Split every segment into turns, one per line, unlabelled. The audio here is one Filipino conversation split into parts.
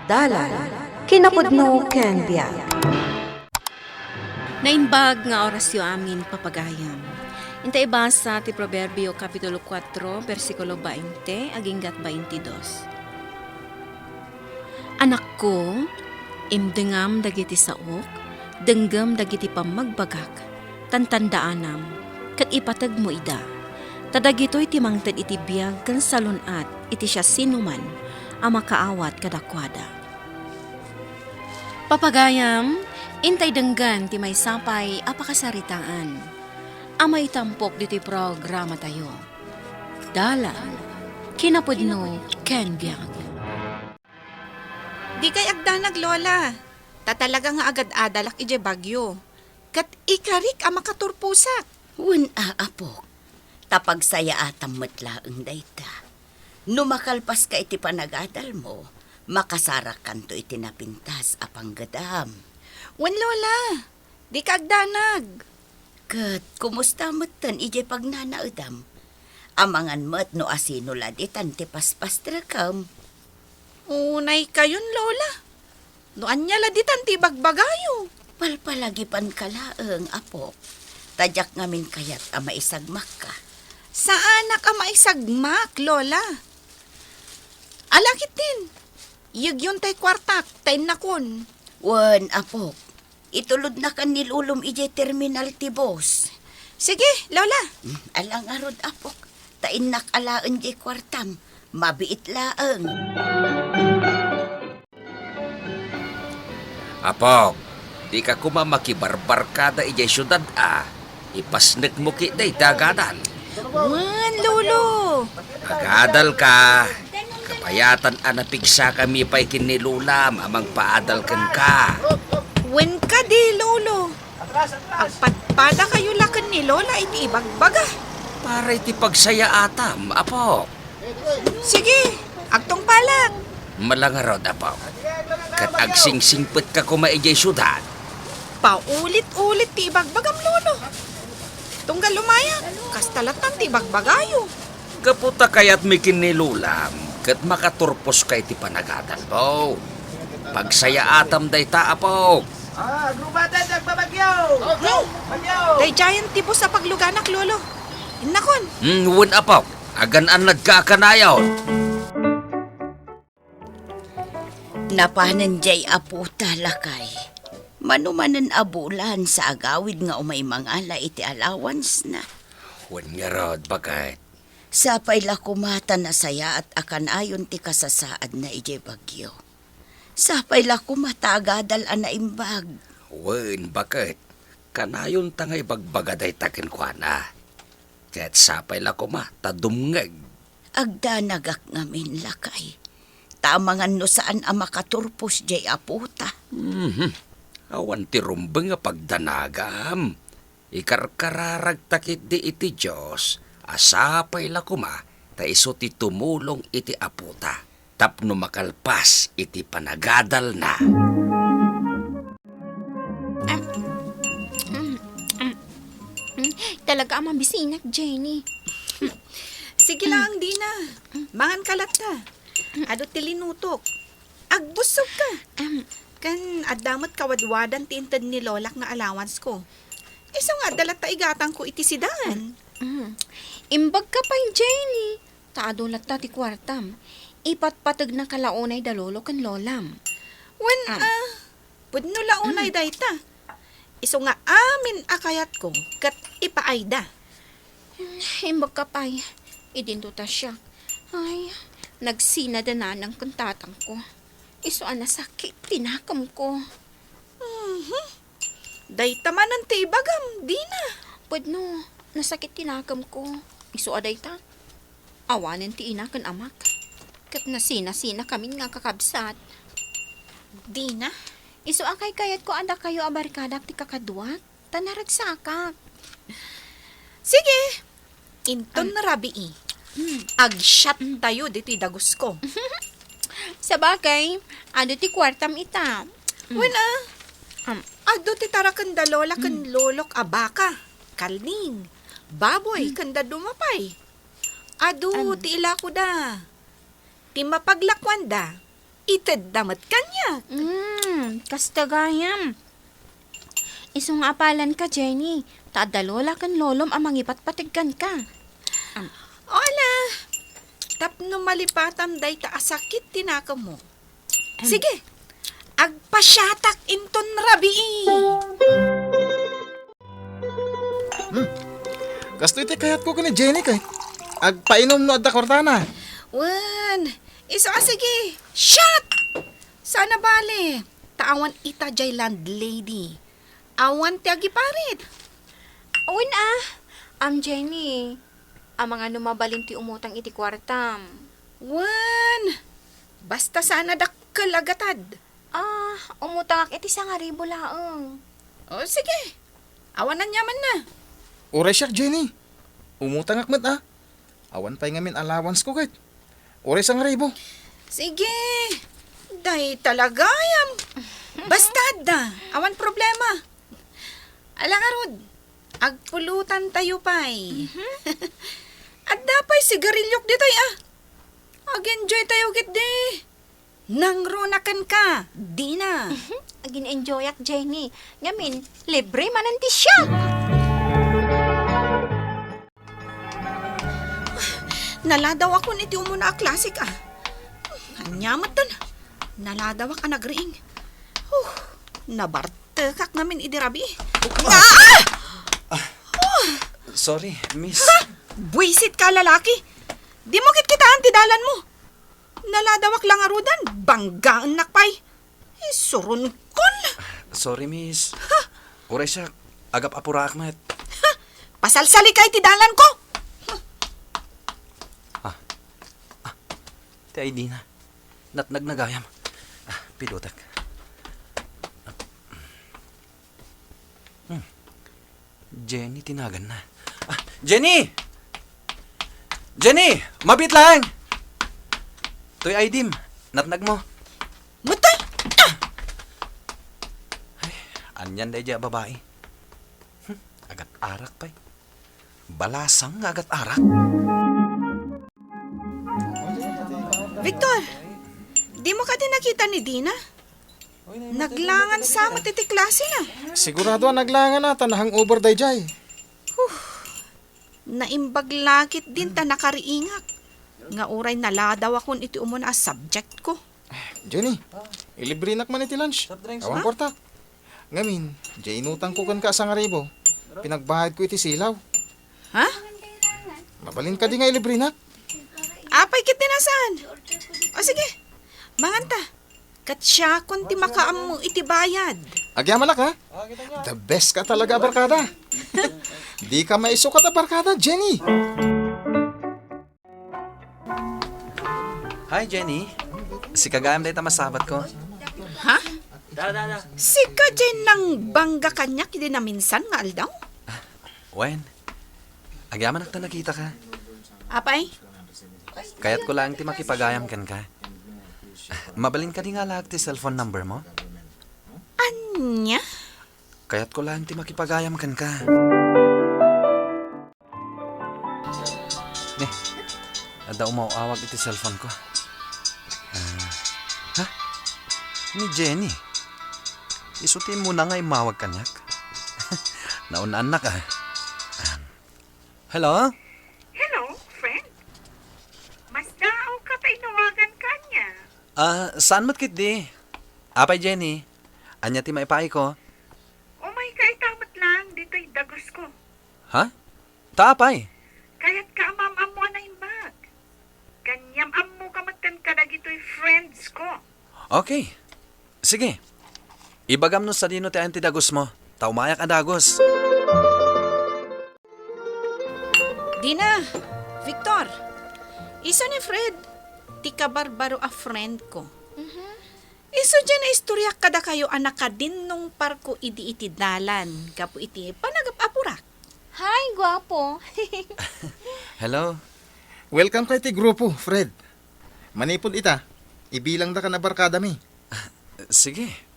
Dalan, kinapudno ken biag.
Naimbag nga orasyo amin papagayam. Intay basa ti Proverbio Kapitulo 4, versikulo 20, aginggat 22. Anak ko, imdengam dagiti saok, denggam dagiti pamagbagak, tantandaanam, kat ipatag mo ida. Tadagito'y timangtad iti biyag kan salunat, iti siya sinuman, ang makaawat kadakwada. Papagayam, intay denggan ti may sapay apakasaritaan. Amay tampok diti programa tayo. Dalan, kinapudno ken biag.
Di kay agdanag, Lola. Tatalaga nga agad adalak ije bagyo. Kat ikarik ang makaturpusak.
Wen aapok, tapag saya atam matlaeng dayta. Numakalpas ka iti panagadal mo, makasarak kanto iti napintas apang gadam.
Wen, Lola. Di ka agdanag.
Kat, kumusta matan ije pagnanaudam? Amangan mat no asino laditan ti paspas trakam.
Unay kayon, Lola. Noan niya laditan ti bagbagayo.
Palpalagi pan kalaeng apok. Tadyak ngamin kayat ama isagmak ka.
Sa anak ang maisagmak, Lola. Alakit din. Yun tay kwartak, tay nakon.
Wen apok, itulod na kan nilulom ije terminal ti boss.
Sige, Lola.
Alang arod apok, tain nakalaan di kwartam, mabiit laeng.
Apok, di ka kumamakibarbar kada ije syudad Ipasnek mo ki day tagadan.
Wan, Lolo.
Agadal ka. Kapayatan anapigsa kami pa'y kinilulam amang paadal ken ka.
Wen ka di, Lolo. Agpadpada kayo lakan ni Lola iti ibagbaga.
Para iti pagsaya atam, apok.
Sige, agtong palag.
Malangarod, apok. Kat agsingsingpet ka kumaijay syudad.
Paulit-ulit ti ibagbagam, Lolo. Tunggal lumayan, kastalatan ti ibagbagayo.
Kaputa kaya't may kinilulam, kat makaturpos kay ti panagadal mo. Pagsaya atam day ta, apok.
Grubatan nagbabagyo! Bagyo!
Day giant tipo sa pagluganak, Lolo. Inakon.
Wun, apok. Agan-an nagkakanayaw.
Napanan jay aputa lakay. Manumanan abulan sa agawid nga umay mangala iti allowance na.
Wun nga rod, bakit?
Sapay la kumata na saya at akan ayon ti kasasaad na ije bagyo. Sapay la kumata agadal ana imbag.
Wun, bakit? Kanayon tangay bagbagaday takin kwa na. Kaya't sapay la kuma, tadumngag.
Agdanagak ngamin lakay. Tamangan no saan ang makaturpos jay aputa.
Awan ti rumbeng nga pagdanagam. Ikarkararag takit di iti Diyos. Asapay la kuma, ta iso ti tumulong iti aputa. Tapno makalpas iti panagadal na.
Talaga ang mabisinak, Jenny.
Sige lang, Dina. Mangan kalat ta. Ado ti linutok. Agbusog ka. Kan adamot kawadwadan ti intad ni Lolak na allowance ko. Iso nga dalat ta igatang ko iti sidan.
Imbag ka pa yung Jenny. Taadulat ta ti kwartam. Ipatpatag na kalaunay dalolo kan lolam.
Wen pudno launay dayta. Iso nga amin akayat ko kat ipaayda.
Imbag ka pa idinto ta siya. Ay, nagsinada na ng kuntatang ko. Iso ana sakit, tinakam ko.
Dayta man ang tibagam, Dina.
Pwedno, nasakit tinakam ko. Iso aday ta. Awanan ti ina kan amak. Kat nasina-sina kami nga kakabsat.
Dina?
Iso akay kayat ko anda kayo abarkadak ti kakaduat. Tanaragsakak.
Sige. Inton na rabi Ag-shot tayo dito dagus ko.
Sa bagay, ano ti kwartam ita?
Wala. Ado ti tarakan dalola kan lolok abaka. Kalning. Baboy kanda dumapay. Ado ti ila ko da. Ti mapaglakwan da. ited damat kanya.
Kasta gayam. Isong apalan ka, Jenny. Taadalola kan lolom amang ipatpatigkan ka.
Ola, tapno malipatam day ta asakit tinaka mo. Sige, agpasyatak inton rabi.
Kasto iti kayat ko ni Jenny kay. Agpainom no adda kwartana.
Wan, iso sige, shot! Sana bale, taawan ita jay landlady. Awan ti agiparit.
Uwin Jenny. Ang mga numabalin ti umutang iti kwartam.
Wan, basta sana dakkel agatad.
Umutang ak iti 1,000 laeng.
O sige, awanan yaman na.
Oray siya, Jenny. Umutang akmat Awan pa'y ngamin allowance ko kahit. Oray 1,000.
Sige, day talagayam. Basta da, awan problema. Alang arod, agpulutan tayo pa'y. At dapay sigarilyok di tayo Ag-enjoy tayo git di. Nangrunakan ka, di na.
Agin-enjoy ak, Jenny. Ngamin, libre mananti siya.
Naladaw ako niti umuna a klasik Hanyamat dan. Naladaw ak nagriing. Nabartekak namin idirabi.
Sorry, miss.
Buisit ka lalaki. Di mo kit kitaan ti dalan mo. Naladawak lang arudan. Banggaan nakpay. Surun kon.
Sorry, miss. Oray siya, agap apura akmat.
Pasalsali kay ti dalan ko.
Ti ay di na. Nagnagayam. Pidutak. Jenny, tinagan na. Jenny! Jenny! Mabit lang! Toy ay dim. Natnag mo.
Matay!
Anyan day dya babae. Agat arak pa'y. Balasang nga agat arak.
Victor, di mo ka din nakita ni Dina? Naglangan sa matiti klase na.
Sigurado naglangan na tanahang over day jay.
Naimbag lakit din ta nakariingak. Nga uray naladaw akon iti umon as subject ko.
Jenny, ilibre nak man iti lunch. Awan kwarta. Ngamin, jay inutang ko kan ka 1,000. Pinagbahad ko iti silaw.
Ha?
Mabalin ka di nga ilibre nak.
Apay kit tinasan. O sige, manganta. Kat siya kung ti makaam mo iti bayad.
Agyaman nak The best ka talaga, barkada. Di ka maisukat na barkada, Jenny.
Hi, Jenny. Si kagayam day masabat ko.
Ha? Si ka dyan nang bangga kanyak hindi na minsan nga aldaw?
Wen, agyaman nakta nakita ka.
Apay?
Kaya't ko lang ti makipagayam kan ka. Mabalin ka di nga lahat ti cellphone number mo.
Anya?
Kaya't ko lang ti makipagayam kan ka. Ne, ada umawawag iti cellphone ko. Ha? Ni Jenny. Isutin mo na nga imawag kanyak. Naunaan na ka. Hello?
Hello, friend. Mas daaw ka pa inawagan kanya.
Saan mo't kit di? Apay Jenny, anya ti maipay ko.
Oh my God, tamat lang. Dito'y dagos ko.
Ha? Taapay.
Kaya't ka amam mo na imbag. Kanyam ammo ka matan ka dagito'y friends ko.
Okay. Sige. Ibagam no sa dino ti antidagos mo. Taumayak ang dagos.
Dina, Victor, iso ni Fred, ti kabarbaro a friend ko. Iso dyan na istorya kada kayo anak ka din nung parko iti dalan. Kapo iti panagapapurak.
Hi, gwapo.
Hello?
Welcome kay ti grupo, Fred. Manipod ita. Ibilang da ka na barkada mi.
Sige.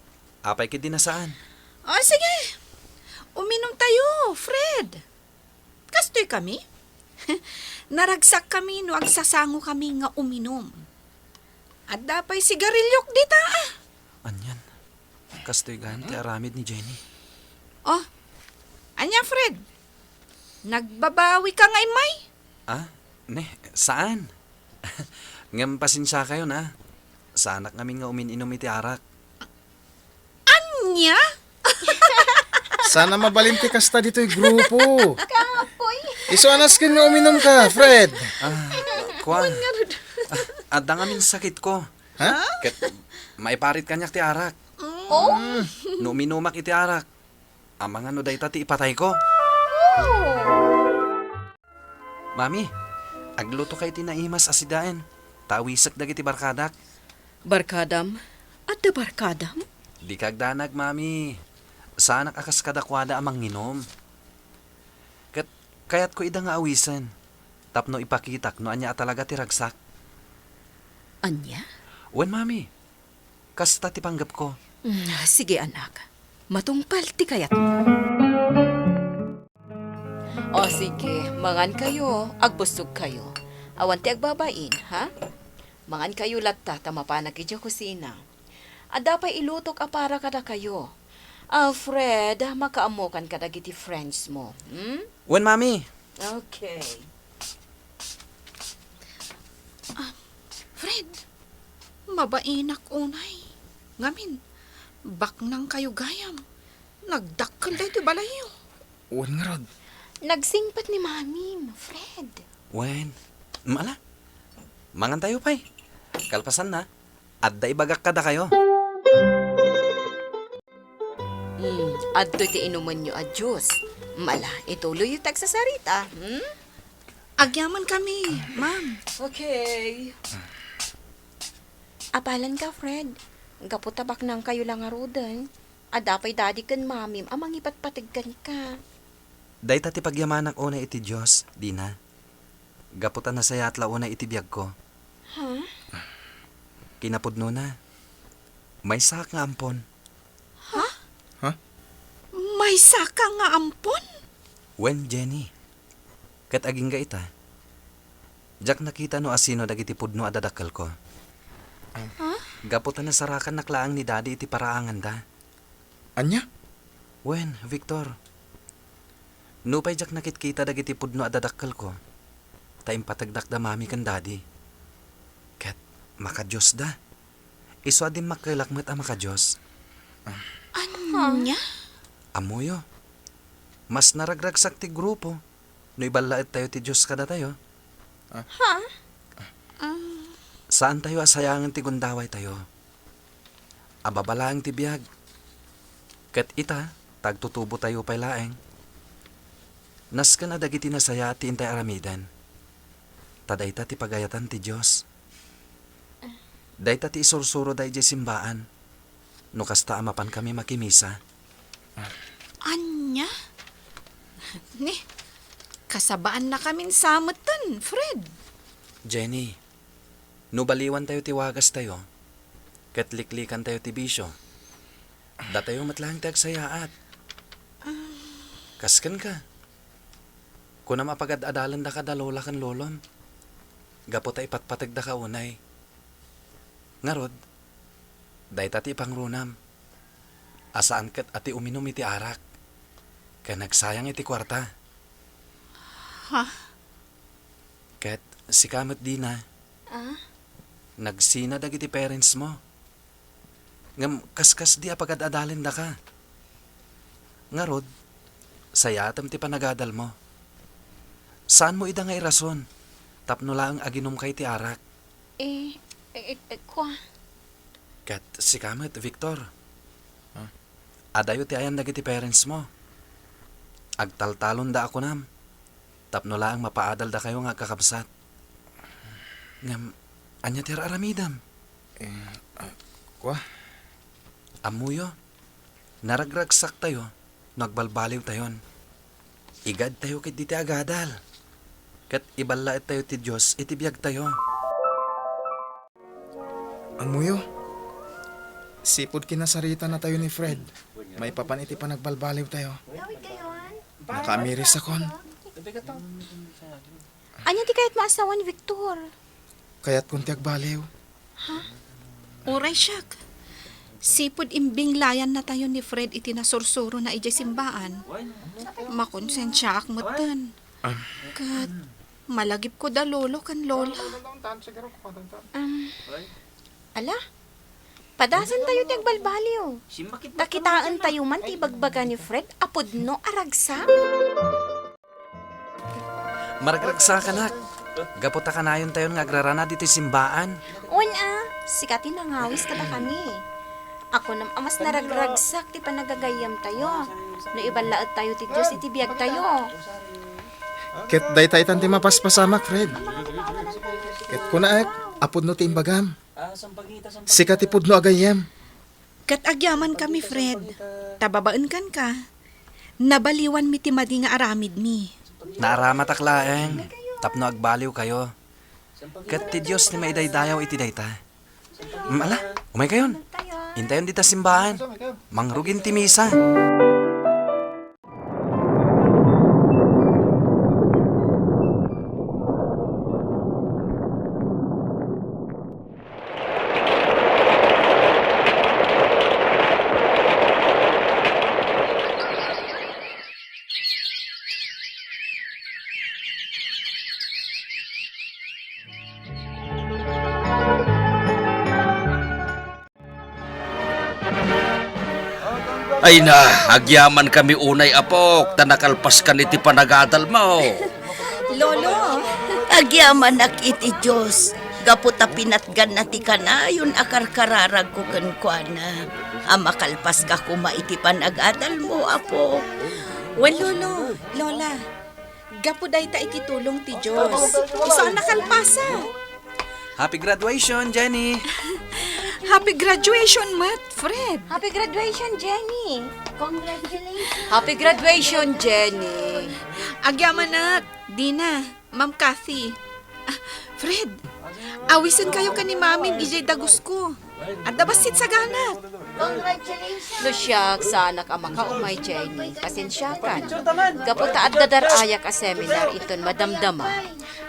Apay kit di na saan.
O sige, uminom tayo, Fred. Kastoy kami? Naragsak kami no agsasango kami nga uminom. At dapay sigarilyok dita ah.
Anyan. Kastoy ganti aramid ni Jenny.
Oh, anya Fred? Nagbabawi ka ngay may?
Ah, ne, saan? Ngam pasensya kayo na. Sanak namin nga umin-inom iti arak.
Anya?
Sana mabalinti kasta dito'y grupo. Iso anaskin nga uminom ka, Fred.
Kuan. Adda nga min sakit ko.
Ha?
Ket maiparit kanyak ti arak.
Oh?
No uminumak iti arak. Amang ano day ti ipatay ko. Mami, agluto kay tinaimas asidaen. Tawisak dagiti barkadak.
Barkadam? Adda barkadam?
Di kagdanag, mami. Sanak akas kadakwada amang nginom. Kayat ko ida nga awisan. Tapno ipakitak no anya talaga ti ragsak.
Anya?
Wen, mami. Kasta ti panggap ko.
Sige anak, matungpal ti kayat mo. O sige, mangan kayo, agbusog kayo. Awan ti agbabain, ha? Mangan kayo latta, tamapanag idyo kusina. Adapay ilutok apara kada kayo. Alfred, makaamukan ka dagiti friends mo. Hmm?
Wen, mami.
Okay.
Fred, mabainak unay. Ngamin, baknang kayo gayam. Nagdakkel day ti balayo.
Uwan nga rod.
Nagsingpat ni Mami, Fred.
Wen. Mala. Mangan tayo pa'y. Kalpasan na. Adda ibagak kada kayo.
Adto ti inuman nyo a juice. Mala, ituloy yung tagsasarita. Hmm?
Agyaman kami, ma'am.
Okay.
Apalan ka, Fred. Gaputabak nang kayo lang arudan. Adapay daddy kan mamim, amang ipatpatigkan ka.
Day ti pagyamanak una iti Diyos, di na. Gaputan na saya atla una iti biyag ko.
Ha?
Kinapudno na. May sak nga ampon.
May saka nga ampon?
Wen, Jenny. Kat aging ga ita. Jak nakita no asino dagiti pudno adadakkel ko. Gaputan na sarakan naklaang ni daddy iti paraangan da.
Anya?
Wen, Victor. Nupay jak nakitkita dagiti pudno adadakkel ko. Taim patagdak da mami kan daddy. Kat makadiyos da. Iso adim makilakmet a makadiyos.
Anya?
Amoyo. Mas naragragsak ti grupo. No ibalaet tayo ti Diyos kada tayo. Saan tayo asayangan ti gundaway tayo? Ababalaang ti biyag. Kat ita, tagtutubo tayo pay laeng. Nas ka na dagiti nasaya ti intay aramidan. Tadayta ti pagayatan ti Diyos. Dayta ti isursuro day di simbaan. No kasta amapan kami makimisa.
Anya? Ni, kasabaan na kamin samutan, Fred.
Jenny, no baliwan tayo ti wagas tayo. Kat liklikan tayo ti bisyo. Da tayo matlang ti agsayaat. Kaskan ka. Kuna mapagad-adalan da ka da lola kan lolom. Gapo ta ipatpatag da ka unay. Ngarod, day tati pangrunam. Asaan kat ati uminom iti arak. Kaya nagsayang iti kwarta.
Ha?
Kat si kamat di na. Nagsina dagiti parents mo. Ngam kaskas di apagad-adalin da ka. Ngarod, sayatam ti panagadal mo. Saan mo ida nga irason? Tapno lang aginom kay ti arak.
Kwa.
Kat si kamat, Victor. Adayo ti ayan dagiti parents mo. Agtaltalon da ako nam. Tapno lang mapaadal da kayo nga kakabsat. Ngam, anya ti aramidam.
Kwa?
Amuyo, naragragsak tayo, nagbalbaliw tayon. Igad tayo kit di ti agadal. Kat ibalaet tayo ti Diyos, itibiyag tayo.
Amuyo. Sipod kinasarita na tayo ni Fred. May papaniti pa nagbalbaliw tayo. Nakamiris akon.
Anya di kayat maasawan, Victor?
Kaya't kunti agbaliw.
Uray siyak. Sipod imbing layan na tayo ni Fred iti nasursuro na ijay simbaan. Makonsensya ak matan. Kat malagip ko da lolo kan lola.
Ala, padasan tayo ti agbalbaliw. Takitaan tayo man ti bagbaga ni Fred, apod no aragsa.
Maragragsa ka nak. Gapota ka na yun tayo nga agrarana dito simbaan.
Sikatin na ngawis kada kami. Ako nam amas naragragsak ti panagagayam tayo. No ibang laot tayo ti Diyos iti biyag tayo.
Ket dayta itan ti mapaspasamak, Fred. Ket kuna apod no ti imbagam. Sikat ipod no agayem.
Kat agyaman kami, Fred. Tababaan kan ka. Nabaliwan mi ti madi nga aramid mi.
Naaramat aklaeng. Tapno agbaliw kayo. Kat ti Diyos ni maidaydayaw iti dayta. Ala, umay kayon. Intayon dita simbahan. Mangrugin ti misa.
Ay na, agyaman kami unay apok, tanakalpas ka iti panagadal mo.
Lolo!
Agyaman ak iti Diyos. Gaputa pinatgan na ti kanayon akarkararag ko kenkwana. Amakalpas ka kuma iti panagadal mo, apo.
Well, Lolo, Lola, gapo day ta ititulong ti Diyos. Iso ang nakalpasa.
Happy graduation, Jenny!
Happy graduation, Matt, Fred.
Happy graduation, Jenny! Congratulations! Happy graduation, Jenny!
Agyaman na, Dina, Ma'am Cathy. Fred, awisan kayo ka ni Mami ijay dagus ko. At dabasit sa ganat.
Lusyak, sana ka makaumay, Jenny. Pasensyakan. Kaputa at dadaraya ka seminar iton madamdama.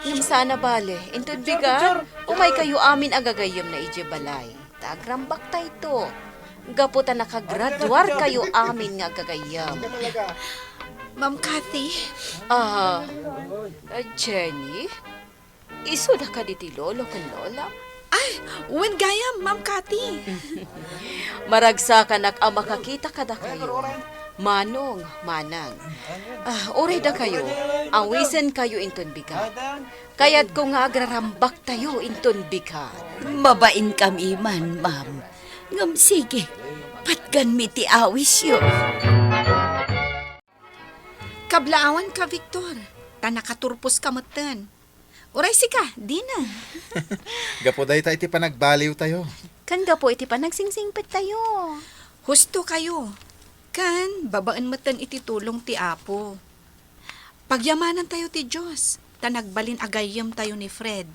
Yung sana bale, inton bigar, umay kayo amin agagayom na balay. Tagrambak tayo to. Gaputa nakagraduar kayo amin nga agagayom.
Ma'am Cathy,
Jenny? Iso na ka diti lolo kan lola?
ay, wen gayam, Ma'am Cathy.
Maragsa ka nak ang makakita kada kayo. Manong, manang. Uri da kayo. Awisan kayo inton bigat. Kaya't ko nga agrarambak tayo inton bigat.
Mabain kami man, ma'am. Ngam sige, patgan mi ti awis yo.
Kablaawan ka, Victor. Ta nakaturpos ka matan. Uray sika, Dina.
Gapo dayta iti panagbaliw tayo.
Kan po iti pa nagsingsingpit tayo.
Husto kayo. Kan, babaan matan iti tulong ti Apo. Pagyamanan tayo ti Diyos. Ta nagbalin agayam tayo ni Fred.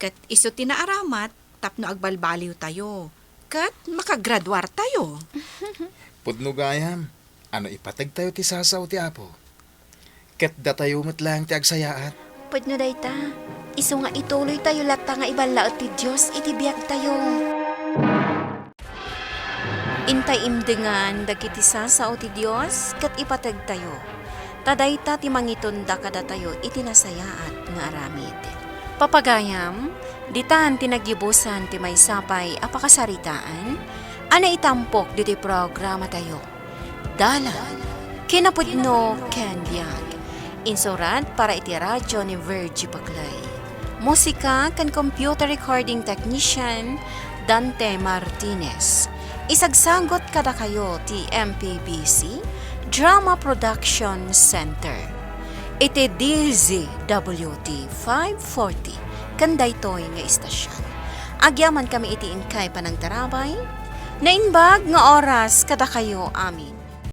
Kat iso tinaaramat, tapno agbalbaliw tayo. Kat makagraduar tayo.
Pudno gayam. Ano ipatag tayo ti sasaw ti apo. Ket da tayo matlang ti agsayaat.
Pwede dayta. Iso nga ituloy tayo lata nga ibalaot ti Diyos iti biyak tayo. Intay imdengan dagiti sasaw ti Diyos kat ipatag tayo. Tadayta ti mangitonda kada tayo iti nasayaat nga aramid. Papagayam, ditan tinagibusan ti may sapay apakasaritaan, ana itampok diti programa tayo. Dala, kinapudno ken biag. Insurat para iti radyo ni Virgie Paclay. Musika kan computer recording technician Dante Martinez. Isagsagot kada kayo ti MPBC Drama Production Center. Iti DZWT 540 kandaytoy nga istasyon. Agyaman kami iti inkay panagdarabay. Nainbag nga oras kada kayo amin.